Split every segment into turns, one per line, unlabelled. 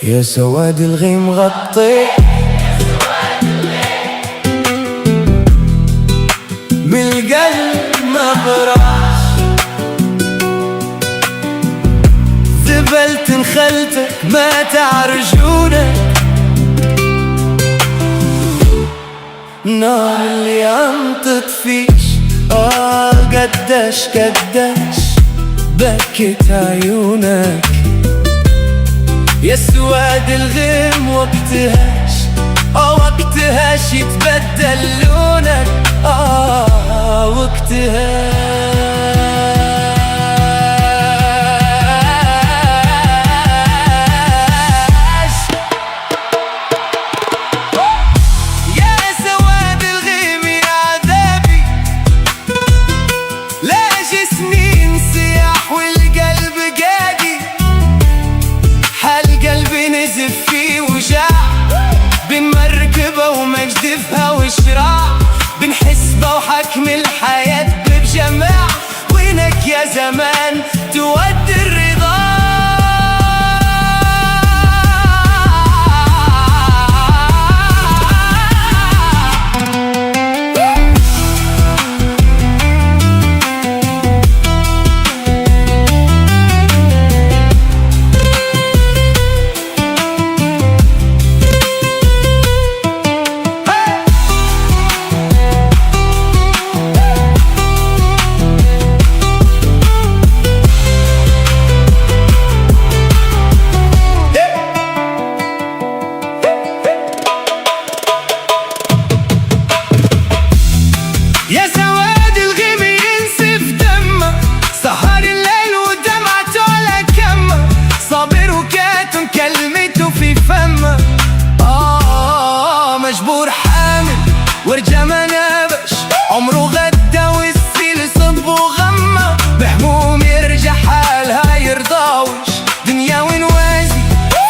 يا سواد الغيم غطي من القلب ما براح، ذبلت نخلتك ما تعرجونك، نار اللي عم تطفيش قداش بكت عيونك. يا سواد الغيم وقتهاش يتبدل لونك، وقتهاش. يا سواد الغيم يا عذابي، لا جسمي سياح والقلب قاقي، حال قلبي نزف فيه وجع، بين مركبة ومجدفها وشراع، بين حسبة وحكم الحياة بجماع، وينك يا زمان تودي الرضا؟ يا سواد الغيم ينسف دمه، سهر الليل ودمعته على كمه، صابر وكاتم كلمته في فمه، مجبور حامل ورجع ما نابش، عمره غدا والسيل صب وغمه، بهموم يرجع حالها يرضاوش، دنيا ونوازي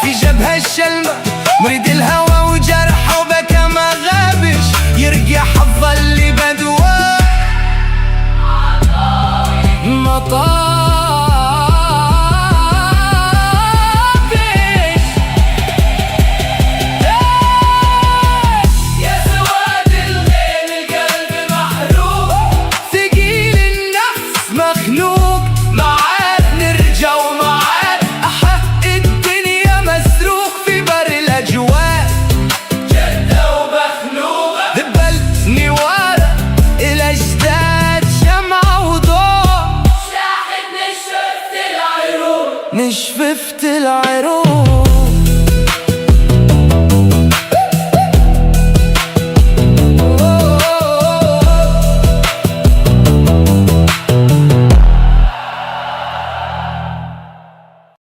في جبهة الشلمة، مريد الهوى وجرحه بكى ما غابش، يرجع حظ اللي بدوى مطابش. يا سواد الغيم القلب محروق، ثقيل النفس مخنوق، معاد نرجع ومعاد أحق الدنيا مسروق، في بر الأجواء جدة ومخنوقة، ذبلتني ورا الأجداد شمعة وضوء، نشفت العروق